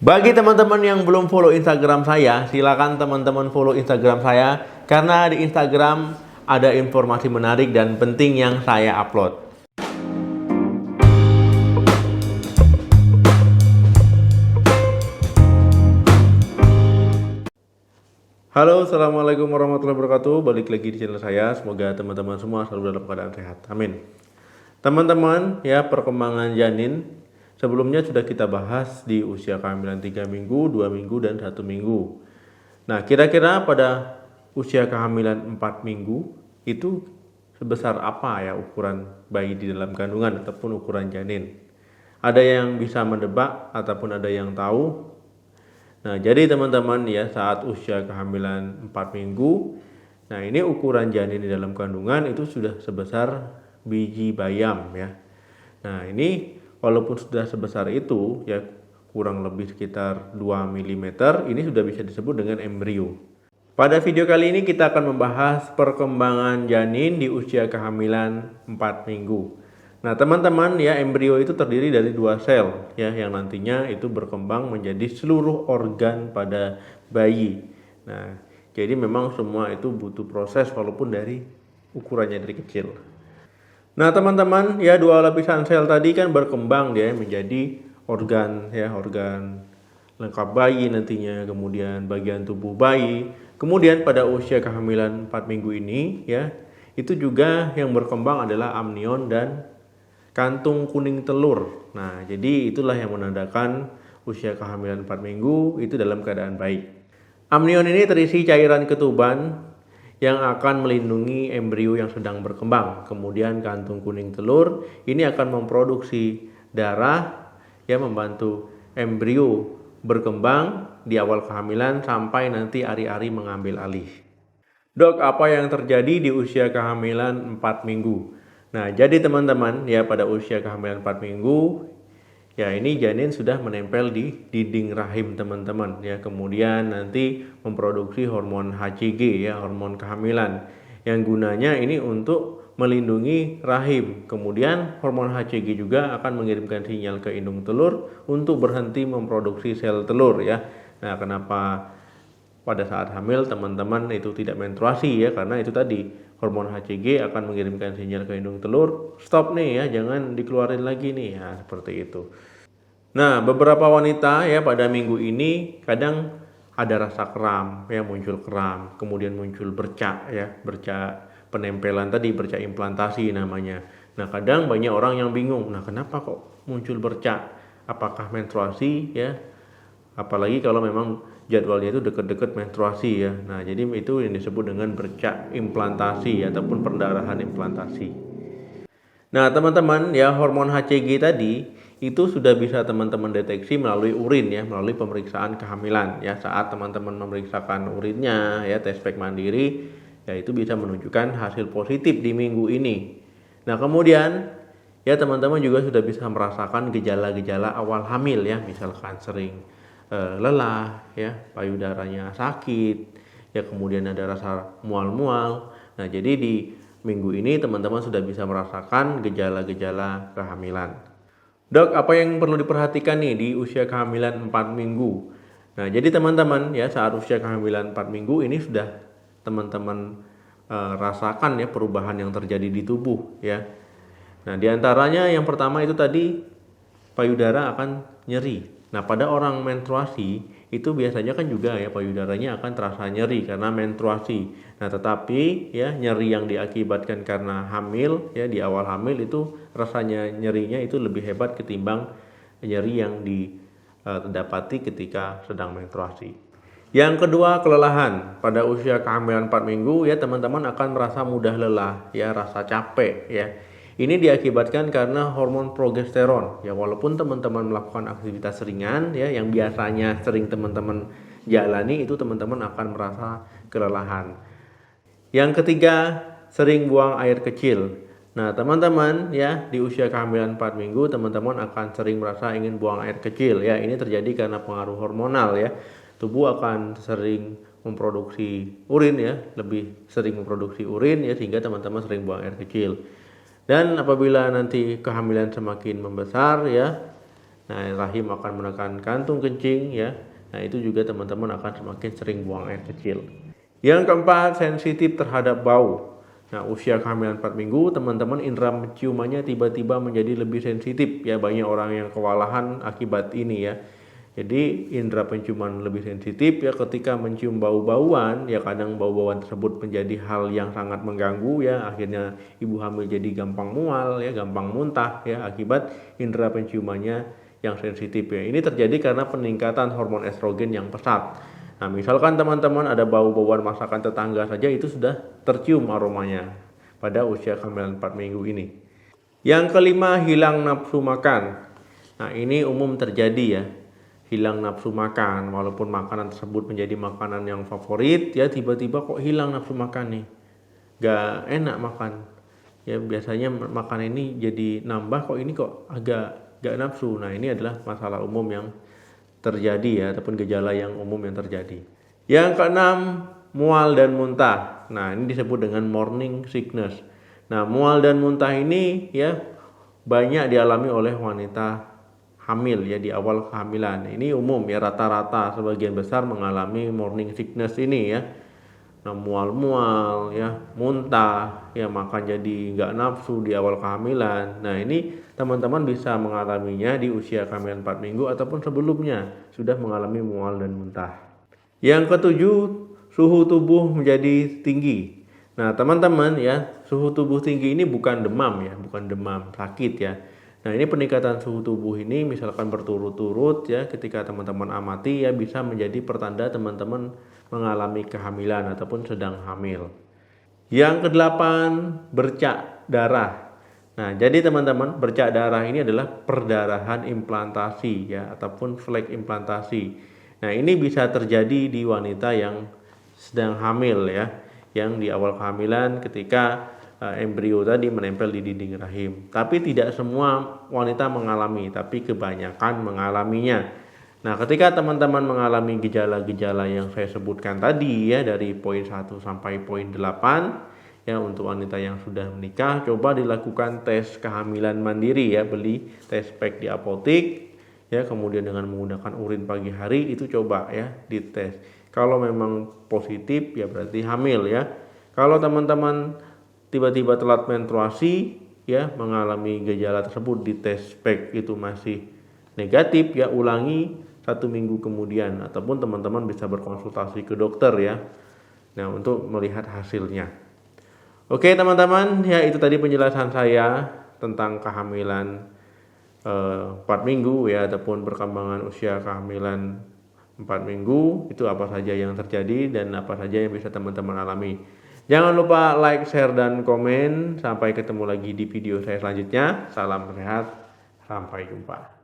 Bagi teman-teman yang belum follow Instagram saya, silakan teman-teman follow Instagram saya karena di Instagram ada informasi menarik dan penting yang saya upload. Halo, assalamualaikum warahmatullahi wabarakatuh. Balik lagi di channel saya. Semoga teman-teman semua selalu dalam keadaan sehat. Amin. Teman-teman, ya, perkembangan janin sebelumnya sudah kita bahas di usia kehamilan 3 minggu, 2 minggu, dan 1 minggu. Nah, kira-kira pada usia kehamilan 4 minggu itu sebesar apa ya ukuran bayi di dalam kandungan ataupun ukuran janin? Ada yang bisa mendebak ataupun ada yang tahu. Nah, jadi teman-teman ya, saat usia kehamilan 4 minggu, nah ini ukuran janin di dalam kandungan itu sudah sebesar biji bayam ya. Nah, ini walaupun sudah sebesar itu ya, kurang lebih sekitar 2 mm, ini sudah bisa disebut dengan embrio. Pada video kali ini kita akan membahas perkembangan janin di usia kehamilan 4 minggu. Nah, teman-teman ya, embrio itu terdiri dari 2 sel ya yang nantinya itu berkembang menjadi seluruh organ pada bayi. Nah, jadi memang semua itu butuh proses walaupun dari ukurannya dari kecil. Nah, teman-teman ya, 2 lapisan sel tadi kan berkembang dia menjadi organ ya, organ lengkap bayi nantinya, kemudian bagian tubuh bayi. Kemudian pada usia kehamilan 4 minggu ini ya, itu juga yang berkembang adalah amnion dan kantung kuning telur. Nah, jadi itulah yang menandakan usia kehamilan 4 minggu itu dalam keadaan baik. Amnion ini terisi cairan ketuban yang akan melindungi embrio yang sedang berkembang. Kemudian kantung kuning telur ini akan memproduksi darah yang membantu embrio berkembang di awal kehamilan sampai nanti ari-ari mengambil alih. Dok, apa yang terjadi di usia kehamilan 4 minggu? Nah, jadi teman-teman ya, pada usia kehamilan 4 minggu ya, ini janin sudah menempel di dinding rahim teman-teman ya. Kemudian nanti memproduksi hormon HCG ya, hormon kehamilan, yang gunanya ini untuk melindungi rahim. Kemudian hormon HCG juga akan mengirimkan sinyal ke indung telur untuk berhenti memproduksi sel telur ya. Nah, kenapa pada saat hamil teman-teman itu tidak menstruasi ya, karena itu tadi hormon HCG akan mengirimkan sinyal ke indung telur, stop nih ya, jangan dikeluarin lagi nih ya, seperti itu. Nah, beberapa wanita ya pada minggu ini kadang ada rasa kram ya, muncul kram, kemudian muncul bercak ya, bercak penempelan tadi, bercak implantasi namanya. Nah, kadang banyak orang yang bingung, nah kenapa kok muncul bercak? Apakah menstruasi ya? Apalagi kalau memang jadwalnya itu dekat-dekat menstruasi ya. Nah, jadi itu yang disebut dengan bercak implantasi ataupun perdarahan implantasi. Nah, teman-teman ya, hormon HCG tadi itu sudah bisa teman-teman deteksi melalui urin ya, melalui pemeriksaan kehamilan ya. Saat teman-teman memeriksakan urinnya ya, tes pack mandiri ya, itu bisa menunjukkan hasil positif di minggu ini. Nah, kemudian ya, teman-teman juga sudah bisa merasakan gejala-gejala awal hamil ya, misalkan sering lelah ya, payudaranya sakit ya, kemudian ada rasa mual-mual. Nah, jadi di minggu ini teman-teman sudah bisa merasakan gejala-gejala kehamilan. Dok, apa yang perlu diperhatikan nih di usia kehamilan 4 minggu? Nah, jadi teman-teman ya, saat usia kehamilan 4 minggu ini sudah teman-teman rasakan ya perubahan yang terjadi di tubuh ya. Nah, diantaranya yang pertama itu tadi payudara akan nyeri. Nah, pada orang menstruasi itu biasanya kan juga ya payudaranya akan terasa nyeri karena menstruasi. Nah, tetapi ya, nyeri yang diakibatkan karena hamil ya, di awal hamil itu rasanya nyerinya itu lebih hebat ketimbang nyeri yang didapati ketika sedang menstruasi. Yang kedua, kelelahan. Pada usia kehamilan 4 minggu ya, teman-teman akan merasa mudah lelah ya, rasa capek ya. Ini diakibatkan karena hormon progesteron ya, walaupun teman-teman melakukan aktivitas ringan ya, yang biasanya sering teman-teman jalani, itu teman-teman akan merasa kelelahan. Yang ketiga, sering buang air kecil. Nah, teman-teman ya, di usia kehamilan 4 minggu teman-teman akan sering merasa ingin buang air kecil ya. Ini terjadi karena pengaruh hormonal ya. Tubuh akan sering memproduksi urin ya, lebih sering memproduksi urin ya, sehingga teman-teman sering buang air kecil. Dan apabila nanti kehamilan semakin membesar ya, Nah, rahim akan menekan kantung kencing ya. Nah, itu juga teman-teman akan semakin sering buang air kecil. Yang keempat, sensitif terhadap bau. Nah, usia kehamilan 4 minggu, teman-teman indera penciumannya tiba-tiba menjadi lebih sensitif ya. Banyak orang yang kewalahan akibat ini ya. Jadi indera penciuman lebih sensitif ya, ketika mencium bau-bauan ya, kadang bau-bauan tersebut menjadi hal yang sangat mengganggu ya, akhirnya ibu hamil jadi gampang mual ya, gampang muntah ya, akibat indera penciumannya yang sensitif ya. Ini terjadi karena peningkatan hormon estrogen yang pesat. Nah, misalkan teman-teman ada bau-bauan masakan tetangga saja itu sudah tercium aromanya pada usia kehamilan 4 minggu ini. Yang kelima, hilang nafsu makan. Nah, ini umum terjadi ya. Hilang nafsu makan, walaupun makanan tersebut menjadi makanan yang favorit ya, tiba-tiba kok hilang nafsu makan nih, gak enak makan ya. Biasanya makan ini jadi nambah, kok ini kok agak gak nafsu. Nah, ini adalah masalah umum yang terjadi ya, ataupun gejala yang umum yang terjadi. Yang keenam, mual dan muntah. Nah, ini disebut dengan morning sickness. Nah, mual dan muntah ini ya banyak dialami oleh wanita hamil ya, di awal kehamilan. Ini umum ya, rata-rata sebagian besar mengalami morning sickness ini ya. Nah, mual-mual ya, muntah ya, makan jadi nggak nafsu di awal kehamilan. Nah, ini teman-teman bisa mengalaminya di usia kehamilan 4 minggu ataupun sebelumnya sudah mengalami mual dan muntah. Yang ketujuh, suhu tubuh menjadi tinggi. Nah, teman-teman ya, suhu tubuh tinggi ini bukan demam ya, bukan demam sakit ya. Nah, ini peningkatan suhu tubuh ini misalkan berturut-turut ya, ketika teman-teman amati ya, bisa menjadi pertanda teman-teman mengalami kehamilan ataupun sedang hamil. Yang kedelapan, bercak darah. Nah, jadi teman-teman, bercak darah ini adalah perdarahan implantasi ya, ataupun flek implantasi. Nah, ini bisa terjadi di wanita yang sedang hamil ya, yang di awal kehamilan ketika embrio tadi menempel di dinding rahim. Tapi tidak semua wanita mengalami, tapi kebanyakan mengalaminya. Nah, ketika teman-teman mengalami gejala-gejala yang saya sebutkan tadi ya, dari poin 1 sampai poin 8 ya, untuk wanita yang sudah menikah, coba dilakukan tes kehamilan mandiri ya, beli tes pack di apotek ya, kemudian dengan menggunakan urin pagi hari itu coba ya dites. Kalau memang positif ya berarti hamil ya. Kalau teman-teman tiba-tiba telat menstruasi ya, mengalami gejala tersebut, di tes pack itu masih negatif ya, ulangi 1 minggu kemudian, ataupun teman-teman bisa berkonsultasi ke dokter ya, nah, untuk melihat hasilnya. Oke teman-teman, ya itu tadi penjelasan saya tentang kehamilan 4 minggu ya, ataupun perkembangan usia kehamilan 4 minggu, itu apa saja yang terjadi dan apa saja yang bisa teman-teman alami. Jangan lupa like, share, dan komen. Sampai ketemu lagi di video saya selanjutnya. Salam sehat, sampai jumpa.